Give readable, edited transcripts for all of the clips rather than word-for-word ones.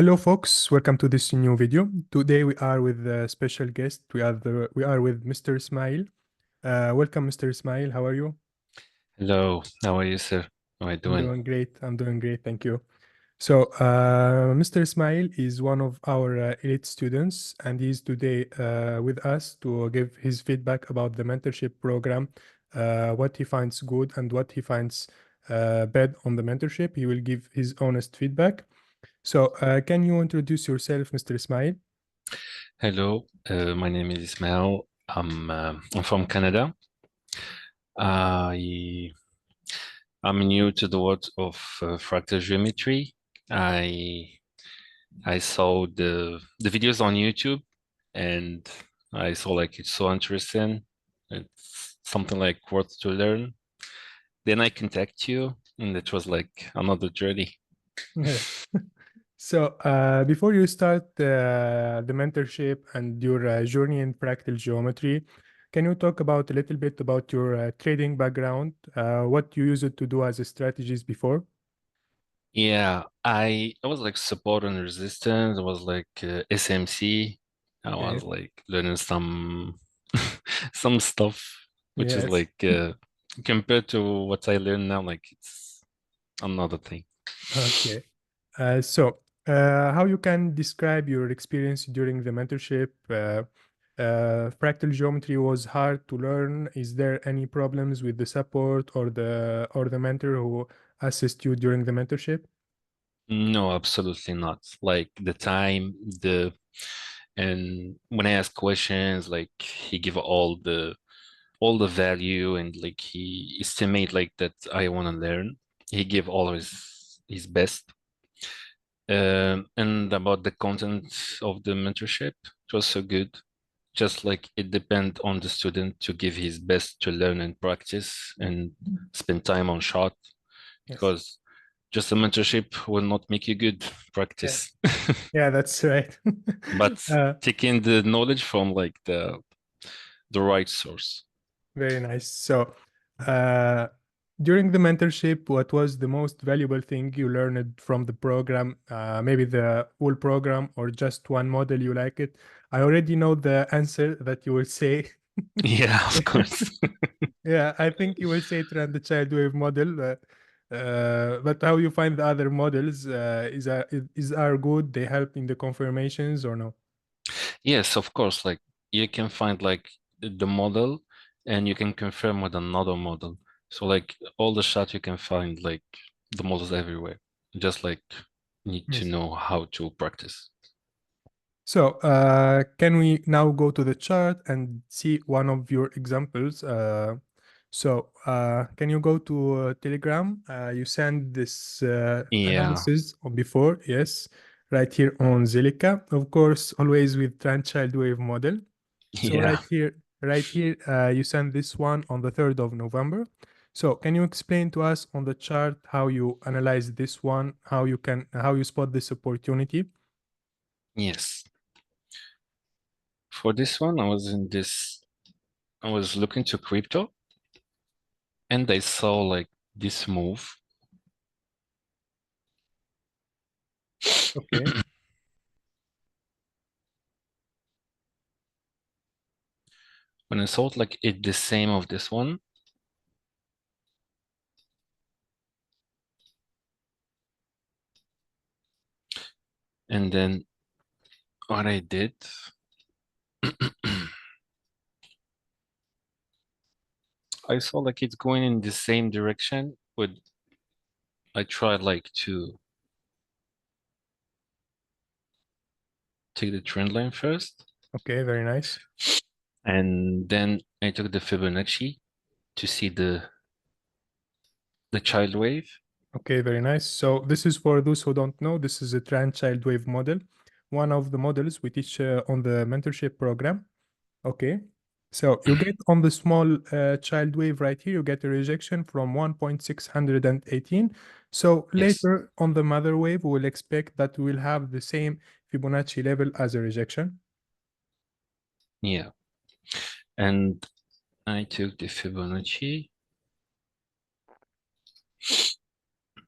Hello, folks. Welcome to this new video. Today we are with a special guest. We are with Mr. Ismail. Welcome, Mr. Ismail. How are you? Hello, how are you, sir? How are you I'm doing? doing great. I'm doing great. Thank you. So, Mr. Ismail is one of our elite students, and he's today with us to give his feedback about the mentorship program, what he finds good and what he finds bad on the mentorship. He will give his honest feedback. So, can you introduce yourself, Mr. Ismail? Hello, my name is Ismail. I'm from Canada. I I'm new to the world of fractal geometry. I I saw the videos on YouTube, and I saw like it's so interesting. It's something like worth to learn. Then I contact you, and it was like another journey. Yes. So, before you start the mentorship and your journey in fractal geometry, can you talk about a little bit about your trading background, what you used to do as a strategist before? Yeah, I was like support and resistance. I was like SMC. I Okay. was like learning some some stuff, which is Yes. like compared to what I learn now, like it's another thing. Okay. How you can describe your experience during the mentorship? Fractal geometry was hard to learn. Is there any problems with the support or the mentor who assist you during the mentorship? No, absolutely not. Like the time, the and when I ask questions, like he give all the value and like he estimate like that I want to learn. He give all his best. And about the content of the mentorship, it was so good. Just like it depends on the student to give his best to learn and practice and spend time on shot Yes. because just a mentorship will not make you good Yeah. practice. Yeah, that's right. But Uh, taking the knowledge from like the right source. Very nice. So, uh, during the mentorship, what was the most valuable thing you learned from the program? Maybe the whole program or just one model you like it? I already know the answer that you will say. Yeah, of course. Yeah, I think you will say trend the child wave model. But how you find the other models is are good? They help in the confirmations or no? Yes, of course. Like you can find like the model and you can confirm with another model. So like all the shots you can find like the models everywhere. Just like need to Yes. know how to practice. So, can we now go to the chart and see one of your examples? Can you go to Telegram? You send this Yeah, analysis on before, yes, right here on Zelica, of course, always with trend-child wave model. So yeah. right here, you send this one on the 3rd of November. So can you explain to us on the chart how you analyze this one, how you spot this opportunity? Yes. For this one, I was looking to crypto and I saw like this move. Okay. When I saw it like it the same of this one, and then what I did, I saw like it's going in the same direction, but I tried like to take the trend line first, Okay, very nice. and then I took the Fibonacci to see the child wave. Okay, very nice. So this is for those who don't know, this is a trend child wave model, one of the models we teach on the mentorship program. Okay. So you get on the small child wave right here, you get a rejection from 1.618. So Yes, later on the mother wave, we'll expect that we'll have the same Fibonacci level as a rejection. yeah, and I took the Fibonacci,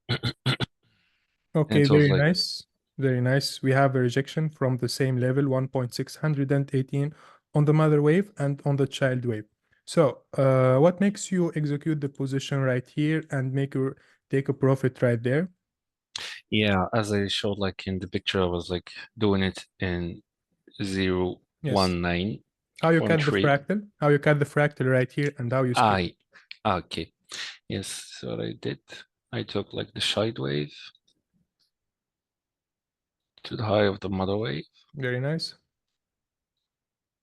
and Okay, it was very like nice. Very nice. We have a rejection from the same level, 1.618 on the mother wave and on the child wave. So what makes you execute the position right here and make your take a profit right there? Yeah, as I showed like in the picture, I was like doing it in zero Yes. one nine How you point cut the three. fractal? How you cut the fractal right here and how you scale it? I okay. Yes, so what I did, I took like the side wave to the high of the mother wave, Very nice.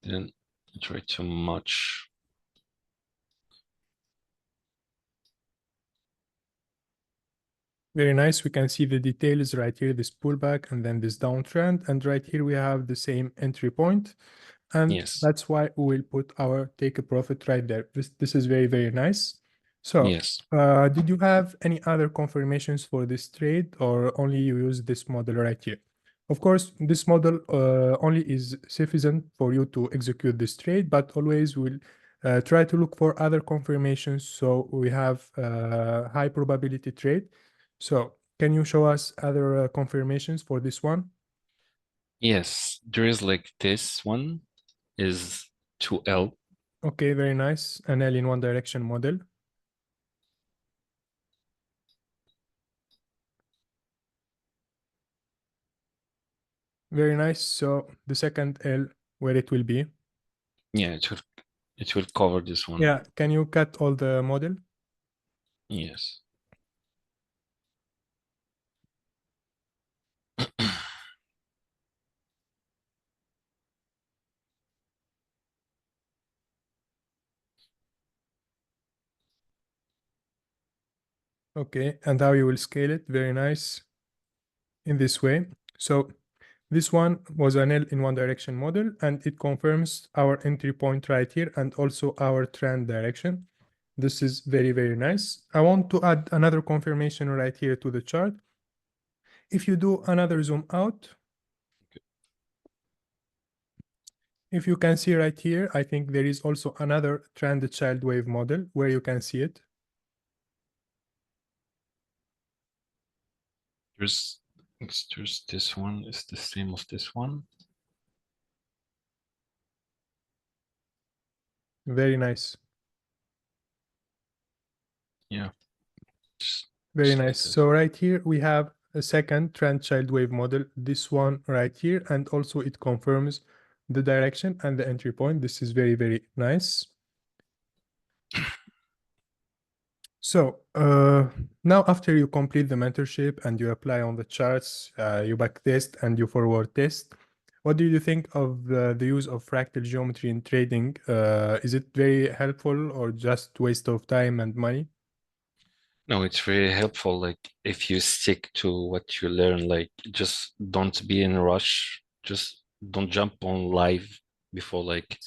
then I try to match. Very nice. We can see the details right here, this pullback and then this downtrend. And right here, we have the same entry point. And Yes, that's why we will put our take a profit right there. This is very, very nice. So yes. did you have any other confirmations for this trade or only you use this model right here? Of course, this model only is sufficient for you to execute this trade, but always we'll try to look for other confirmations so we have high probability trade. So can you show us other confirmations for this one? Yes, there is like this one is 2L. Okay, very nice. An L in one direction model. Very nice. So the second L, where it will be. Yeah, it will cover this one. Yeah, can you cut all the model? Yes. Okay, and how you will scale it? Very nice. In this way. So this one was an L in one direction model, and it confirms our entry point right here and also our trend direction. This is very, very nice. I want to add another confirmation right here to the chart. If you do another zoom out, if you can see right here, I think there is also another trend child wave model where you can see it. There's this one is the same of this one. Very nice. Yeah, Very just like nice. this. So right here we have a second trend child wave model, this one right here, and also it confirms the direction and the entry point. This is very, very nice. So now after you complete the mentorship and you apply on the charts, you back test and you forward test, what do you think of the use of fractal geometry in trading? Is it very helpful or just waste of time and money? No, it's very helpful. Like if you stick to what you learn, like just don't be in a rush. Just don't jump on live before like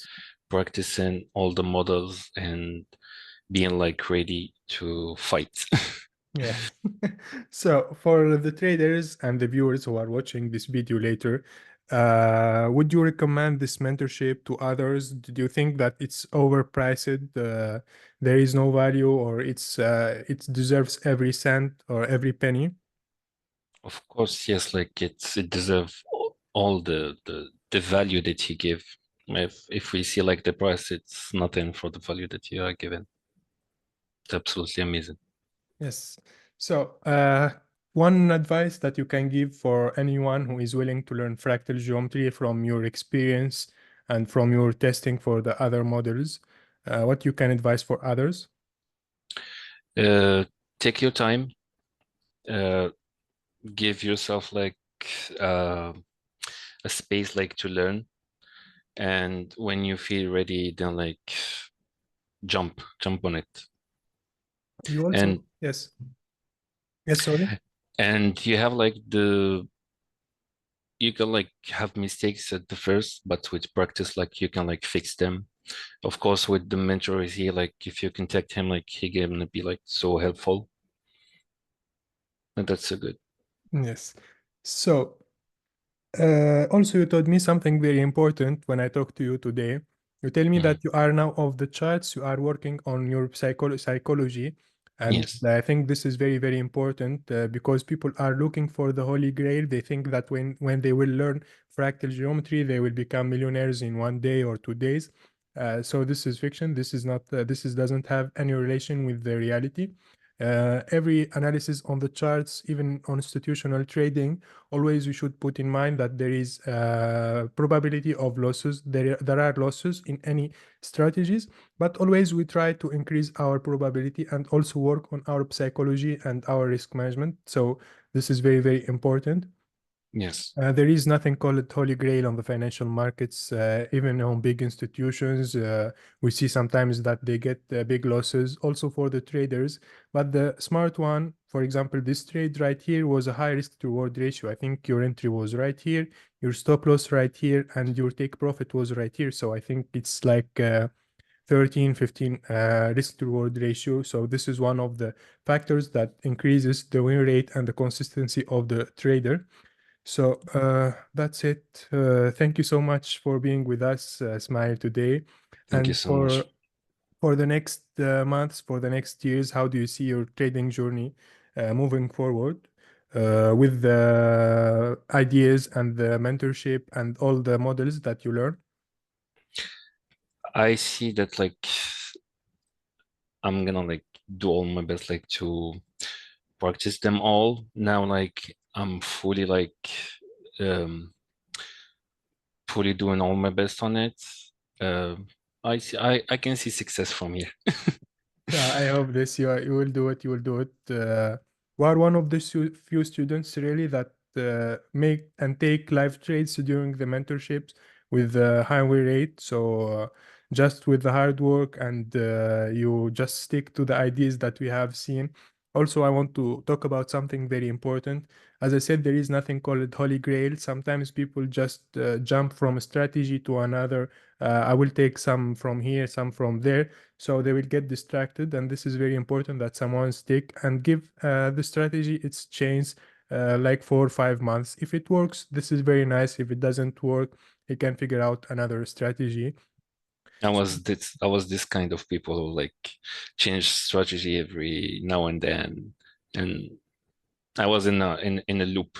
practicing all the models and being like ready to fight. Yeah. So for the traders and the viewers who are watching this video later, would you recommend this mentorship to others? Do you think that it's overpriced? There is no value, or it deserves every cent or every penny? Of course, yes, like it deserves all the value that you give. If we see like the price, it's nothing for the value that you are given. It's absolutely amazing. Yes. So, one advice that you can give for anyone who is willing to learn fractal geometry from your experience and from your testing for the other models, what you can advise for others? Uh, Take your time. Uh, Give yourself like uh, a space like to learn, and when you feel ready, then like jump on it. You And also, yes. Yes, sorry. and you have like you can like have mistakes at the first, but with practice, like you can like fix them. Of course, with the mentor is here, like if you contact him, like he gonna be like so helpful, and that's so good. Yes. So, also you told me something very important when I talked to you today. You tell me Mhm. that you are now off the charts, you are working on your psychology. And Yes. I think this is very, very important because people are looking for the holy grail. They think that when they will learn fractal geometry, they will become millionaires in 1 day or 2 days. So this is fiction. This is not. Doesn't have any relation with the reality. Every analysis on the charts, even on institutional trading, always we should put in mind that there is probability of losses. There are losses in any strategies, but always we try to increase our probability and also work on our psychology and our risk management. So this is very, very important. Yes. There is nothing called holy grail on the financial markets. Even on big institutions, we see sometimes that they get big losses also for the traders. But the smart one, for example, this trade right here was a high risk to reward ratio. I think your entry was right here, your stop loss right here, and your take profit was right here. So I think it's like 13, 15 risk to reward ratio. So this is one of the factors that increases the win rate and the consistency of the trader. So that's it. Thank you so much for being with us, Smile, today. Thank you And so much. for the next months, for the next years, how do you see your trading journey moving forward with the ideas and the mentorship and all the models that you learn? I see that like I'm gonna like do all my best like to practice them all. Now like I'm fully like um fully doing all my best on it. I can see success from here. Yeah, I hope this you will do it. You will do it. We are one of the few students really that make and take live trades during the mentorships with a high win rate. So just with the hard work and you just stick to the ideas that we have seen. Also, I want to talk about something very important. As I said, there is nothing called holy grail. Sometimes people just jump from a strategy to another. I will take some from here, some from there, so they will get distracted, and this is very important that someone stick and give the strategy its chance, like 4 or 5 months. If it works, this is very nice. If it doesn't work, he can figure out another strategy. I was this kind of people who like change strategy every now and then, and I was in a loop,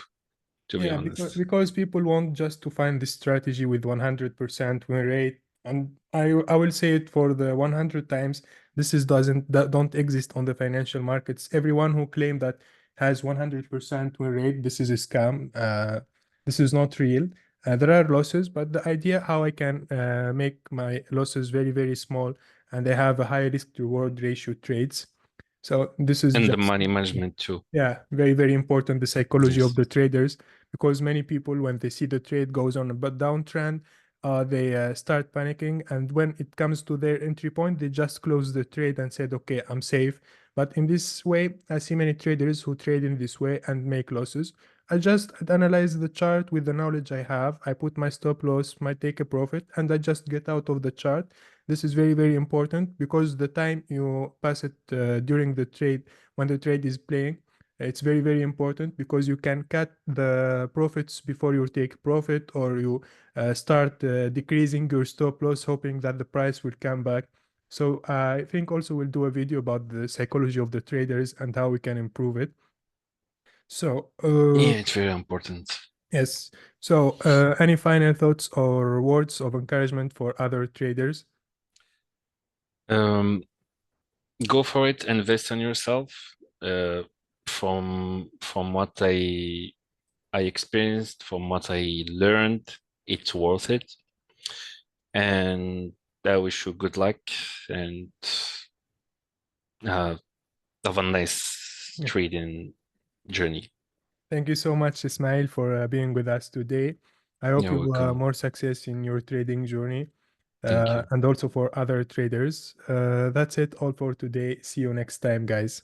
to be Yeah, honest. because people want just to find the strategy with 100% win rate. And I will say it for the 100 times, this is doesn't that don't exist on the financial markets. Everyone who claim that has 100% win rate, this is a scam. This is not real. There are losses, but the idea how I can make my losses very, very small and I have a high risk to reward ratio trades. So this is And the just money management too. yeah, very, very important, the psychology of Yes. the traders, because many people, when they see the trade goes on a downtrend, they start panicking. And when it comes to their entry point, they just close the trade and said, okay, I'm safe. But in this way, I see many traders who trade in this way and make losses. I just analyze the chart with the knowledge I have. I put my stop loss, my take a profit, and I just get out of the chart. This is very, very important because the time you pass it during the trade, when the trade is playing, it's very, very important because you can cut the profits before you take profit, or you start decreasing your stop loss, hoping that the price will come back. So I think also we'll do a video about the psychology of the traders and how we can improve it. So Yeah, it's very important. yes. So any final thoughts or words of encouragement for other traders? Um, Go for it, invest in yourself. Uh, from what I experienced, from what I learned, it's worth it. And I wish you good luck and uh, have a nice Yeah. trading journey. Thank you so much, Ismail, for being with us today. I hope You're you welcome. more success in your trading journey. Thank you. And also for other traders. That's it all for today. See you next time, guys.